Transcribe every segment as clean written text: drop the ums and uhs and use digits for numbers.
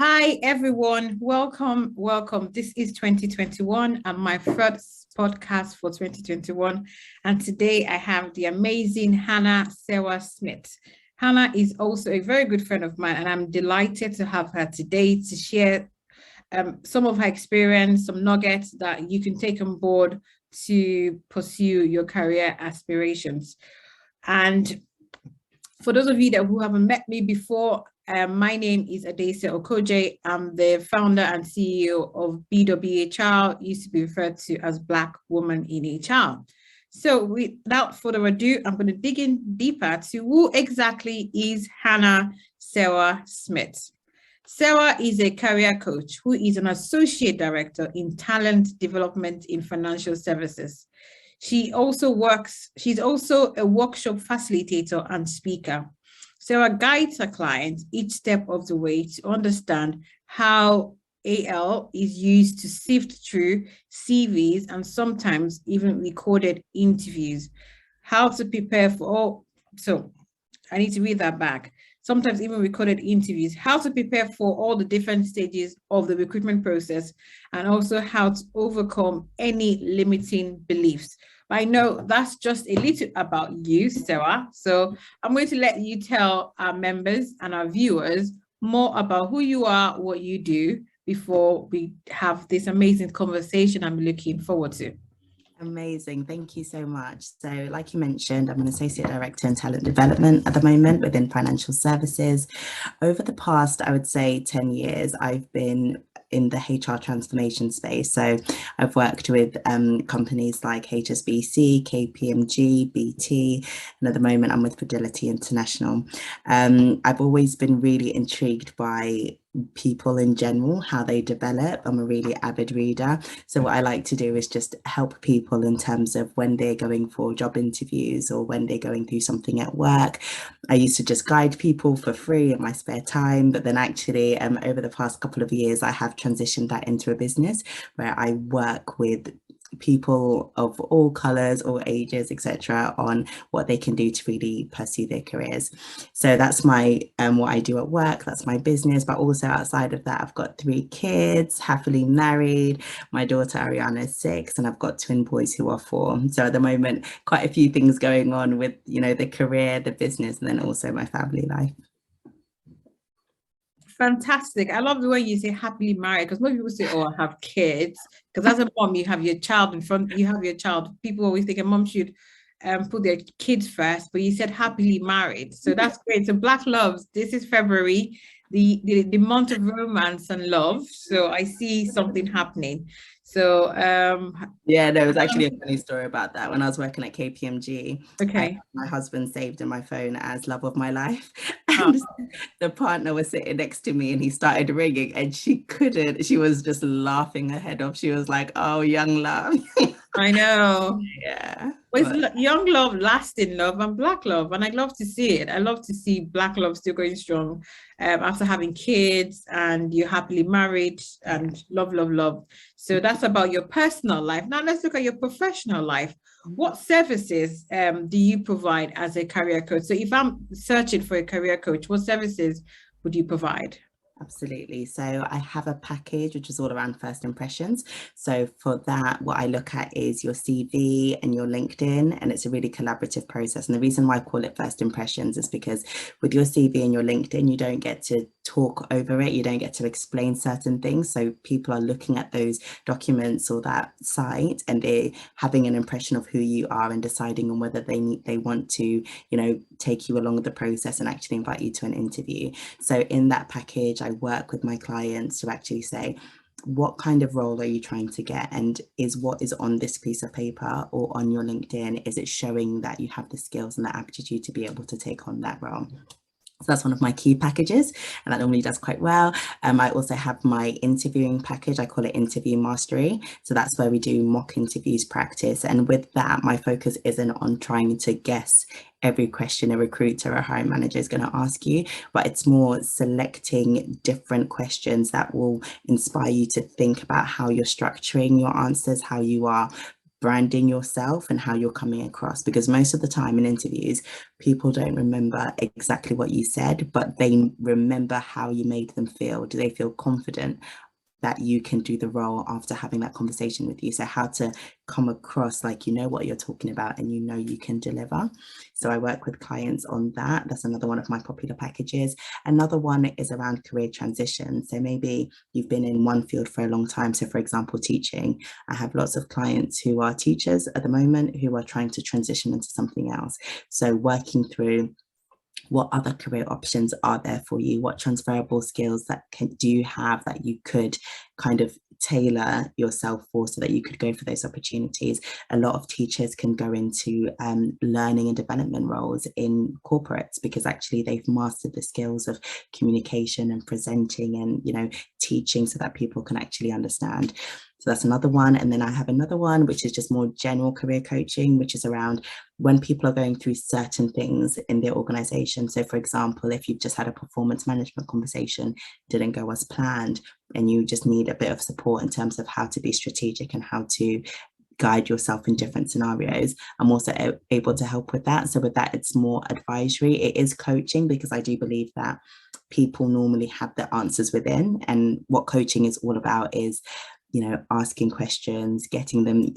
Hi, everyone. Welcome, welcome. This is 2021 and my first podcast for 2021. And today I have the amazing Hannah Serwa Smith. Hannah is also a very good friend of mine, and I'm delighted to have her today to share some of her experience, some nuggets that you can take on board to pursue your career aspirations. And for those of you who haven't met me before, my name is Adese Okoje. I'm the founder and CEO of BWHR, used to be referred to as Black Woman in HR. So without further ado, I'm going to dig in deeper to who exactly is Hannah Serwa Smith. Serwa is a career coach who is an associate director in talent development in financial services. She's also a workshop facilitator and speaker. Serwa guides her clients each step of the way to understand how AL is used to sift through CVs and sometimes even recorded interviews, how to prepare for all. So I need to read that back. Sometimes even recorded interviews, how to prepare for all the different stages of the recruitment process, and also how to overcome any limiting beliefs. I know that's just a little about you, Serwa. So I'm going to let you tell our members and our viewers more about who you are, what you do, before we have this amazing conversation I'm looking forward to. Amazing. Thank you so much. So like you mentioned, I'm an associate director in talent development at the moment within financial services. Over the past, I would say 10 years, I've been in the HR transformation space. So I've worked with companies like HSBC, KPMG, BT, and at the moment I'm with Fidelity International. I've always been really intrigued by people in general, how they develop. I'm a really avid reader. So what I like to do is just help people in terms of when they're going for job interviews or when they're going through something at work. I used to just guide people for free in my spare time, but then actually over the past couple of years, I have transitioned that into a business where I work with people of all colors, all ages, etc., on what they can do to really pursue their careers. So that's my what I do at work. That's my business. But also outside of that, I've got 3 kids, happily married. My daughter Rihanna is 6, and I've got twin boys who are 4. So at the moment, quite a few things going on with the career, the business, and then also my family life. Fantastic. I love the way you say happily married, because most people say, oh, I have kids. Because as a mom, you have your child in front, you have your child. People always think a mom should put their kids first, but you said happily married. So that's great. So Black Loves, this is February, the month of romance and love. So I see something happening. So yeah, there was actually a funny story about that. When I was working at KPMG, okay, my husband saved in my phone as love of my life, and the partner was sitting next to me and he started ringing and she was just laughing her head off. She was like, oh, young love. I know. Yeah. Well, it's young love, lasting love, and Black love, and I love to see it. I love to see Black love still going strong after having kids, and you're happily married, and love, love, love. So that's about your personal life. Now let's look at your professional life. What services do you provide as a career coach? So if I'm searching for a career coach, what services would you provide? Absolutely. So I have a package which is all around first impressions. So for that, what I look at is your CV and your LinkedIn, and it's a really collaborative process. And the reason why I call it first impressions is because with your CV and your LinkedIn, you don't get to talk over it. You don't get to explain certain things. So people are looking at those documents or that site and they're having an impression of who you are and deciding on whether they want to, take you along the process and actually invite you to an interview. So in that package, I work with my clients to actually say, what kind of role are you trying to get? And is what is on this piece of paper or on your LinkedIn, is it showing that you have the skills and the aptitude to be able to take on that role? So that's one of my key packages, and that normally does quite well. I also have my interviewing package. I call it Interview Mastery. So that's where we do mock interviews practice. And with that, my focus isn't on trying to guess every question a recruiter or hiring manager is going to ask you, but it's more selecting different questions that will inspire you to think about how you're structuring your answers, how you are branding yourself and how you're coming across, because most of the time in interviews, people don't remember exactly what you said, but they remember how you made them feel. Do they feel confident that you can do the role after having that conversation with you? So how to come across like you know what you're talking about and you know you can deliver. So I work with clients on that. That's another one of my popular packages. Another one is around career transition. So maybe you've been in one field for a long time. So for example, teaching. I have lots of clients who are teachers at the moment who are trying to transition into something else. So working through what other career options are there for you, what transferable skills that do you have that you could kind of tailor yourself for so that you could go for those opportunities. A lot of teachers can go into learning and development roles in corporates because actually they've mastered the skills of communication and presenting and, you know, teaching so that people can actually understand. So that's another one. And then I have another one, which is just more general career coaching, which is around when people are going through certain things in their organization. So for example, if you've just had a performance management conversation, didn't go as planned, and you just need a bit of support in terms of how to be strategic and how to guide yourself in different scenarios, I'm also able to help with that. So with that, it's more advisory. It is coaching because I do believe that people normally have the answers within, and what coaching is all about is, you know, asking questions, getting them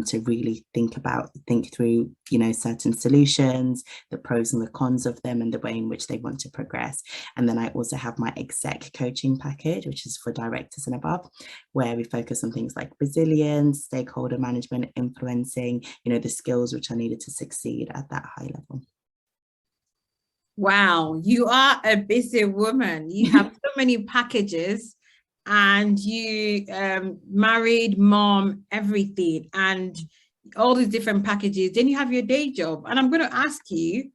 to really think through, you know, certain solutions, the pros and the cons of them, and the way in which they want to progress. And then I also have my exec coaching package, which is for directors and above, where we focus on things like resilience, stakeholder management, influencing, you know, the skills which are needed to succeed at that high level. Wow, you are a busy woman. You have so many packages, and you married, mom, everything, and all these different packages. Then you have your day job. And I'm going to ask you,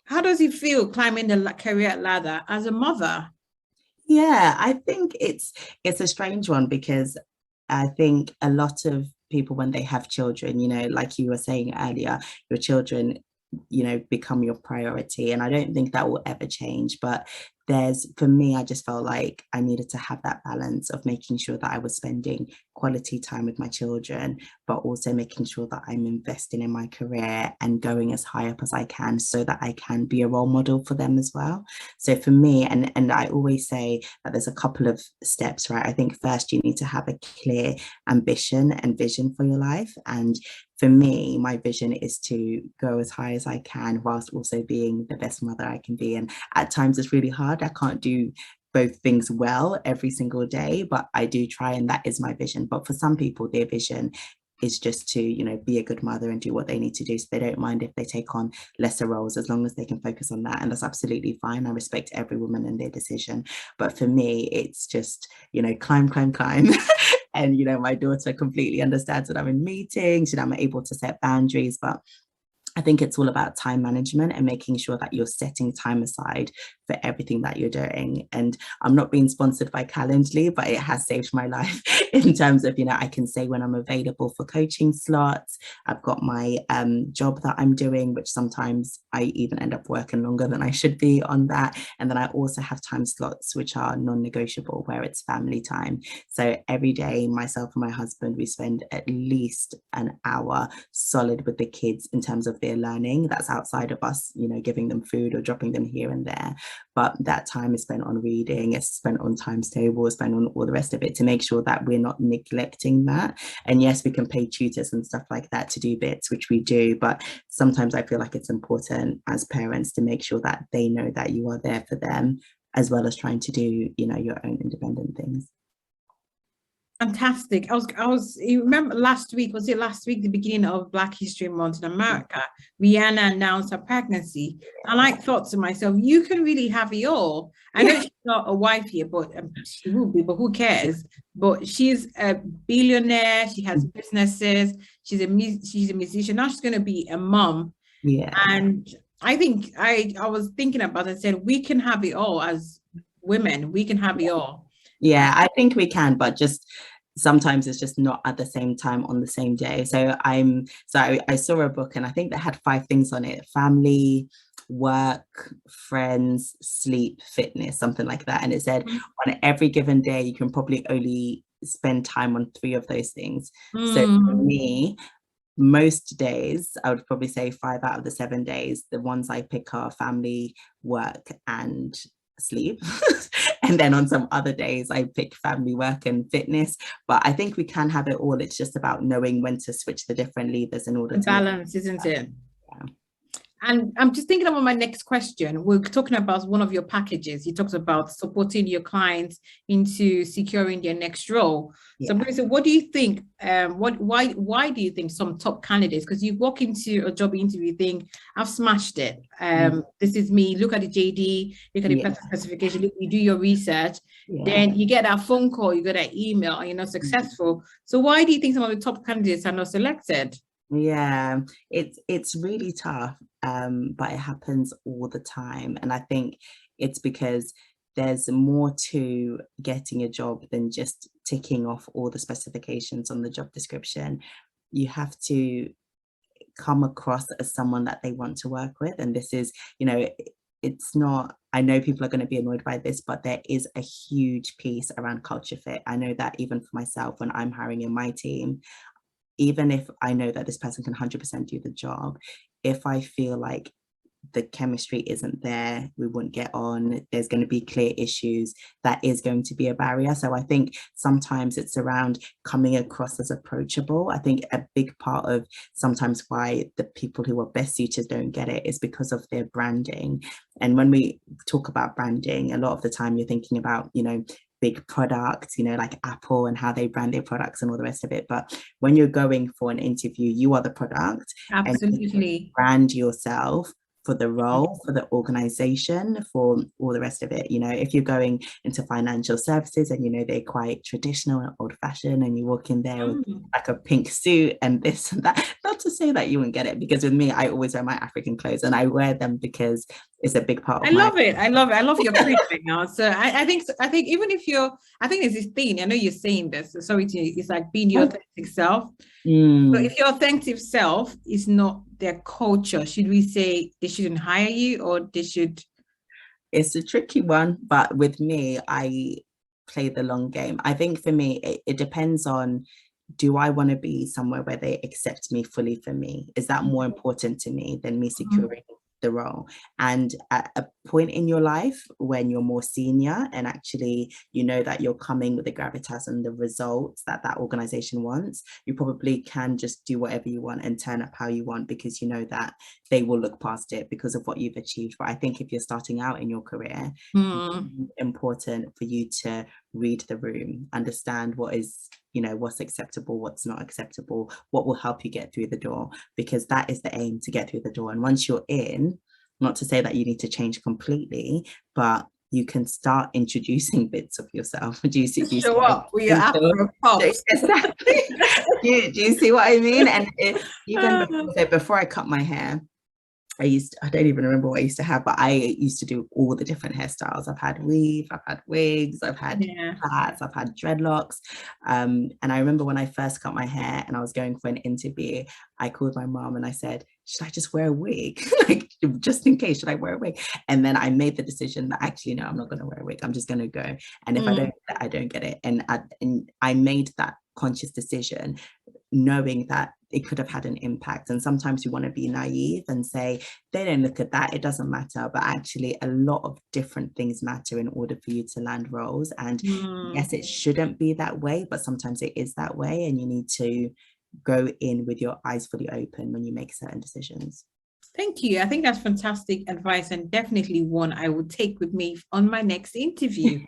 how does it feel climbing the career ladder as a mother? Yeah, I think it's a strange one because I think a lot of people, when they have children, you know, like you were saying earlier, your children, you know, become your priority. And I don't think that will ever change. But for me, I just felt like I needed to have that balance of making sure that I was spending quality time with my children, but also making sure that I'm investing in my career and going as high up as I can so that I can be a role model for them as well. So for me, and I always say that there's a couple of steps, right? I think first you need to have a clear ambition and vision for your life. And for me, my vision is to go as high as I can whilst also being the best mother I can be. And at times it's really hard. I can't do both things well every single day, but I do try, and that is my vision. But for some people, their vision is just to, you know, be a good mother and do what they need to do. So they don't mind if they take on lesser roles as long as they can focus on that. And that's absolutely fine. I respect every woman and their decision. But for me, it's just, you know, climb. And, you know, my daughter completely understands that I'm in meetings and I'm able to set boundaries. But I think it's all about time management and making sure that you're setting time aside for everything that you're doing. And I'm not being sponsored by Calendly, but it has saved my life in terms of, you know, I can say when I'm available for coaching slots. I've got my job that I'm doing, which sometimes I even end up working longer than I should be on that. And then I also have time slots which are non-negotiable, where it's family time. So every day, myself and my husband, we spend at least an hour solid with the kids in terms of their learning. That's outside of us, you know, giving them food or dropping them here and there. But that time is spent on reading, it's spent on times tables, spent on all the rest of it to make sure that we're not neglecting that. And yes, we can pay tutors and stuff like that to do bits, which we do. But sometimes I feel like it's important as parents to make sure that they know that you are there for them, as well as trying to do, you know, your own independent things. Fantastic. You remember last week, was it last week, the beginning of Black History Month in America, Rihanna announced her pregnancy. And I thought to myself, you can really have it all. I know she's not a wife yet, but she will be, but who cares? But she's a billionaire. She has businesses. She's a musician. Now she's going to be a mom. Yeah. And I think I was thinking about it and said, we can have it all as women. We can have it all. Yeah, I think we can, but just sometimes it's just not at the same time on the same day. So I saw a book and I think they had 5 things on it: family, work, friends, sleep, fitness, something like that. And it said on every given day, you can probably only spend time on 3 of those things. So for me, most days, I would probably say 5 out of the 7 days, the ones I pick are family, work, and sleep. And then on some other days, I pick family, work, and fitness. But I think we can have it all. It's just about knowing when to switch the different levers in order to balance, isn't it? Yeah. And I'm just thinking about my next question. We're talking about one of your packages. You talked about supporting your clients into securing their next role. Yeah. So what do you think? Why do you think some top candidates, because you walk into a job interview, think, I've smashed it. This is me. Look at the JD, look at the person specification, look, you do your research, then you get that phone call, you get that email, and you're not successful. So why do you think some of the top candidates are not selected? Yeah, it's really tough, but it happens all the time. And I think it's because there's more to getting a job than just ticking off all the specifications on the job description. You have to come across as someone that they want to work with. And this is, it's not, I know people are going to be annoyed by this, but there is a huge piece around culture fit. I know that even for myself, when I'm hiring in my team, even if I know that this person can 100% do the job, if I feel like the chemistry isn't there, we wouldn't get on, there's going to be clear issues, that is going to be a barrier. So I think sometimes it's around coming across as approachable. I think a big part of sometimes why the people who are best suited don't get it is because of their branding. And when we talk about branding, a lot of the time you're thinking about, big products, like Apple and how they brand their products and all the rest of it. But when you're going for an interview, you are the product. Absolutely. And you brand yourself for the role, for the organization, for all the rest of it. If you're going into financial services and they're quite traditional and old-fashioned, and you walk in there with like a pink suit and this and that, not to say that you won't get it, because with me, I always wear my African clothes, and I wear them because it's a big part of I love it. I love your print right now. So I think even if I think there's this thing, I know you're saying this, so sorry it's like being your authentic self. But if your authentic self is not their culture, should we say they shouldn't hire you, or they should? It's a tricky one, but with me, I play the long game. I think for me, it depends on, do I want to be somewhere where they accept me fully for me? Is that more important to me than me securing the role? And at a point in your life when you're more senior and actually that you're coming with the gravitas and the results that organization wants, you probably can just do whatever you want and turn up how you want, because you know that they will look past it because of what you've achieved. But I think if you're starting out in your career, it's important for you to read the room, understand what is what's acceptable, what's not acceptable, what will help you get through the door, because that is the aim, to get through the door. And once you're in, not to say that you need to change completely, but you can start introducing bits of yourself. Do you see Show up with your Afro pops. Exactly. do you see what I mean? And even before I cut my hair, I don't even remember what I used to have, but I used to do all the different hairstyles. I've had weave, I've had wigs, I've had hats, I've had dreadlocks. And I remember when I first cut my hair and I was going for an interview, I called my mom and I said, should I just wear a wig? Like, just in case, should I wear a wig? And then I made the decision that actually, no, I'm not going to wear a wig. I'm just going to go. And if I don't get it, I don't get it. And I made that conscious decision, knowing that it could have had an impact. And sometimes you want to be naive and say, they don't look at that, it doesn't matter. But actually, a lot of different things matter in order for you to land roles. And yes, it shouldn't be that way, but sometimes it is that way. And you need to go in with your eyes fully open when you make certain decisions. Thank you. I think that's fantastic advice, and definitely one I would take with me on my next interview.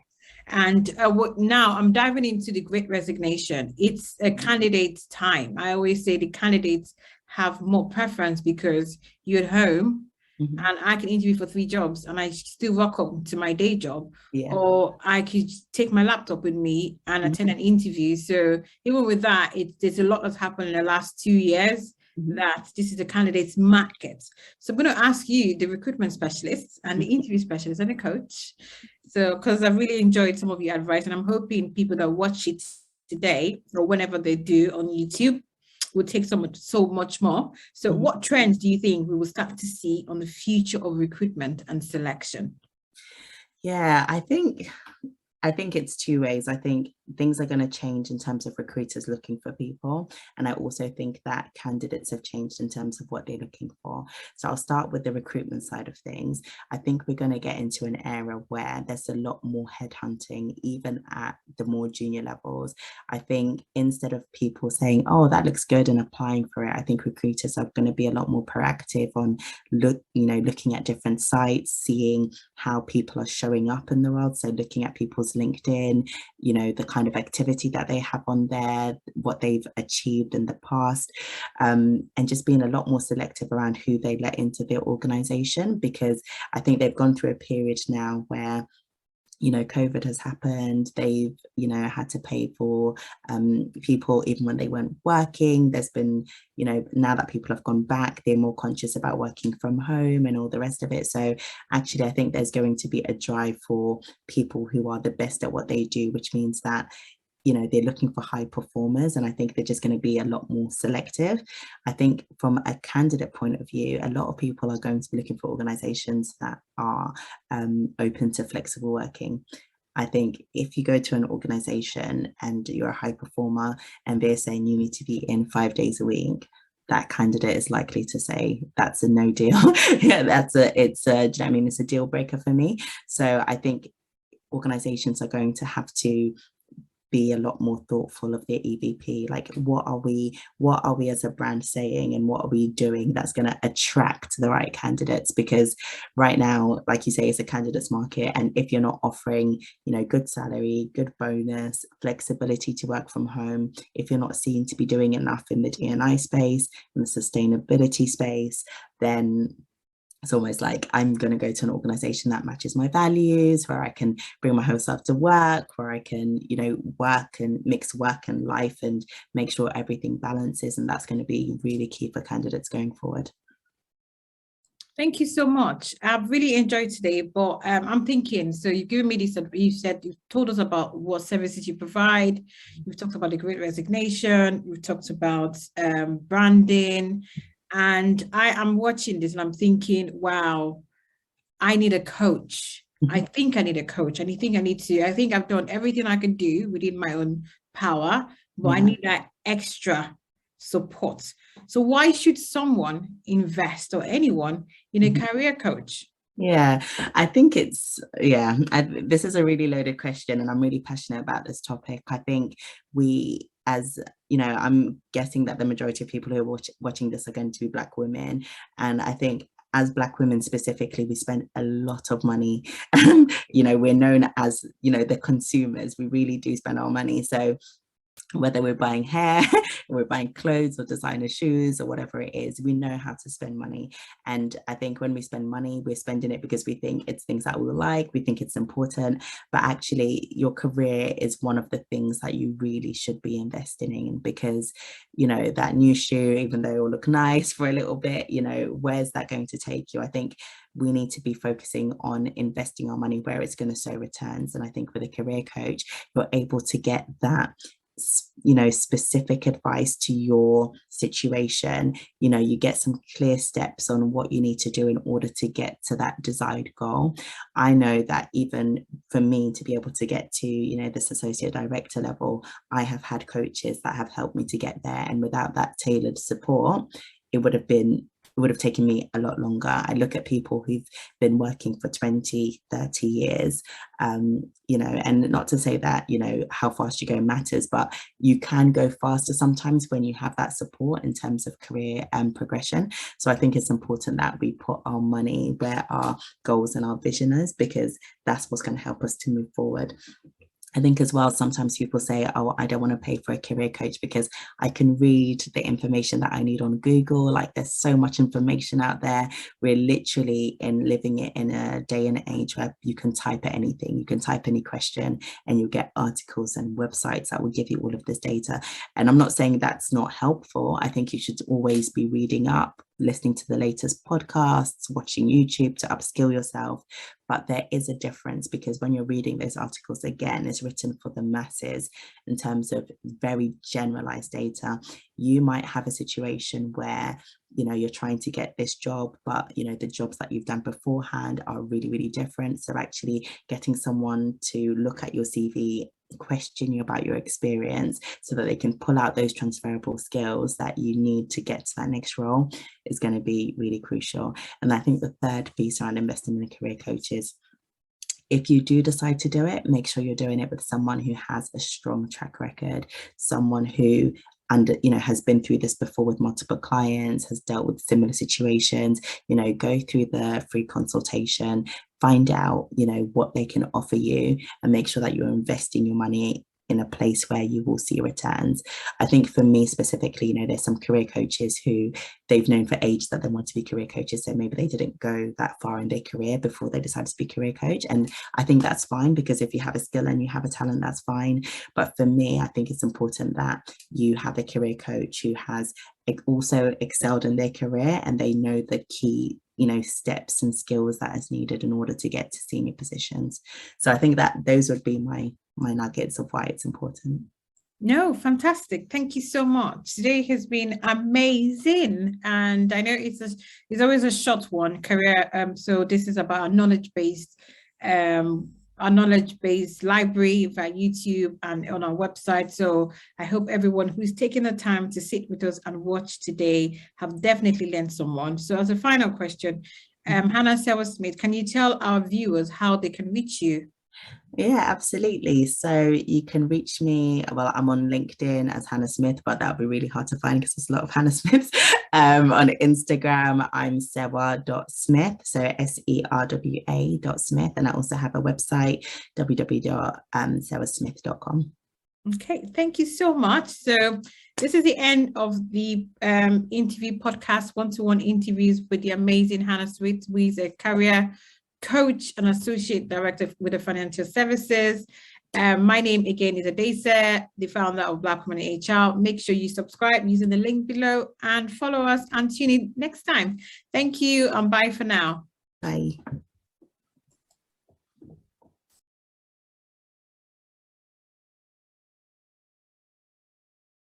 And now I'm diving into the Great Resignation. It's a candidate's time. I always say the candidates have more preference because you're at home and I can interview for 3 jobs and I still rock up to my day job, or I could take my laptop with me and attend an interview. So even with that, there's a lot that's happened in the last 2 years that this is the candidate's market. So I'm going to ask you, the recruitment specialist and the interview specialist and the coach. So, because I've really enjoyed some of your advice, and I'm hoping people that watch it today or whenever they do on YouTube will take so much more. So what trends do you think we will start to see on the future of recruitment and selection? Yeah, I think it's 2 ways. I think things are going to change in terms of recruiters looking for people. And I also think that candidates have changed in terms of what they're looking for. So I'll start with the recruitment side of things. I think we're going to get into an era where there's a lot more headhunting, even at the more junior levels. I think instead of people saying, oh, that looks good and applying for it, I think recruiters are going to be a lot more proactive on looking at different sites, seeing how people are showing up in the world. So looking at people's LinkedIn, the kind of activity that they have on there, what they've achieved in the past, and just being a lot more selective around who they let into their organization, because I think they've gone through a period now where COVID has happened. They've, had to pay for people even when they weren't working. There's been, now that people have gone back, they're more conscious about working from home and all the rest of it. So actually, I think there's going to be a drive for people who are the best at what they do, which means that they're looking for high performers, and I think they're just going to be a lot more selective. I think from a candidate point of view, a lot of people are going to be looking for organizations that are open to flexible working. I think if you go to an organization and you're a high performer and they're saying you need to be in 5 days a week, that candidate is likely to say that's a no deal. Yeah, it's a deal breaker for me. So I think organizations are going to have to be a lot more thoughtful of their EVP. Like, what are we as a brand saying, and what are we doing that's going to attract the right candidates? Because right now, like you say, it's a candidates market, and if you're not offering good salary, good bonus, flexibility to work from home, if you're not seen to be doing enough in the D&I space, in the sustainability space, then it's almost like I'm going to go to an organization that matches my values, where I can bring my whole self to work, where I can, work and mix work and life and make sure everything balances. And that's going to be really key for candidates going forward. Thank you so much. I've really enjoyed today, but I'm thinking, so you've given me this, you've told us about what services you provide. You've talked about the Great Resignation. You've talked about branding. And I am watching this and I'm thinking, wow, I need a coach. I think I need a coach. I think I've done everything I can do within my own power, but I need that extra support. So why should someone invest, or anyone, in a career coach? Yeah, I think this is a really loaded question, and I'm really passionate about this topic. I think I'm guessing that the majority of people who are watching this are going to be Black women. And I think as Black women specifically, we spend a lot of money. We're known as, the consumers. We really do spend our money. So whether we're buying hair, we're buying clothes or designer shoes or whatever it is, we know how to spend money. And I think when we spend money, we're spending it because we think it's things that we like, we think it's important, but actually your career is one of the things that you really should be investing in, because, that new shoe, even though it will look nice for a little bit, where's that going to take you? I think we need to be focusing on investing our money where it's going to show returns. And I think with a career coach, you're able to get that specific advice to your situation. You get some clear steps on what you need to do in order to get to that desired goal. I know that even for me to be able to get to this associate director level, I have had coaches that have helped me to get there, and without that tailored support, it would have taken me a lot longer. I look at people who've been working for 20, 30 years, and not to say that, how fast you go matters, but you can go faster sometimes when you have that support in terms of career and progression. So I think it's important that we put our money where our goals and our vision is, because that's what's going to help us to move forward. I think as well, sometimes people say, oh, I don't want to pay for a career coach because I can read the information that I need on Google. Like, there's so much information out there. We're literally living it in a day and age where you can type anything, you can type any question, and you get articles and websites that will give you all of this data. And I'm not saying that's not helpful. I think you should always be reading up, listening to the latest podcasts, watching YouTube to upskill yourself. But there is a difference, because when you're reading those articles, again, it's written for the masses in terms of very generalized data. You might have a situation where, you're trying to get this job, but, the jobs that you've done beforehand are really, really different. So actually getting someone to look at your CV question you about your experience so that they can pull out those transferable skills that you need to get to that next role is going to be really crucial. And I think the third piece around investing in a career coach is, if you do decide to do it, make sure you're doing it with someone who has a strong track record, someone who has been through this before with multiple clients, has dealt with similar situations. Go through the free consultation, find out, what they can offer you, and make sure that you're investing your money in a place where you will see returns. I think for me specifically, there's some career coaches who they've known for ages that they want to be career coaches. So maybe they didn't go that far in their career before they decided to be career coach. And I think that's fine, because if you have a skill and you have a talent, that's fine. But for me, I think it's important that you have a career coach who has also excelled in their career, and they know the key steps and skills that is needed in order to get to senior positions. So I think that those would be my nuggets of why it's important. No, fantastic. Thank you so much. Today has been amazing. And I know it's always a short one, career. So this is about a knowledge-based library via YouTube and on our website. So I hope everyone who's taken the time to sit with us and watch today have definitely learned someone. So as a final question, Hannah Serwa Smith, can you tell our viewers how they can reach you? Yeah, absolutely. So you can reach me. Well, I'm on LinkedIn as Hannah Smith, but that'll be really hard to find because there's a lot of Hannah Smiths. On Instagram, I'm serwa.smith, so SERWA.smith. And I also have a website, www.serwasmith.com. Okay, thank you so much. So this is the end of the interview podcast, one-to-one interviews with the amazing Hannah Smith, who is a career coach and associate director with the financial services. My name again is Adesa, the founder of Black Women in HR. Make sure you subscribe using the link below and follow us and tune in next time. Thank you and bye for now. Bye.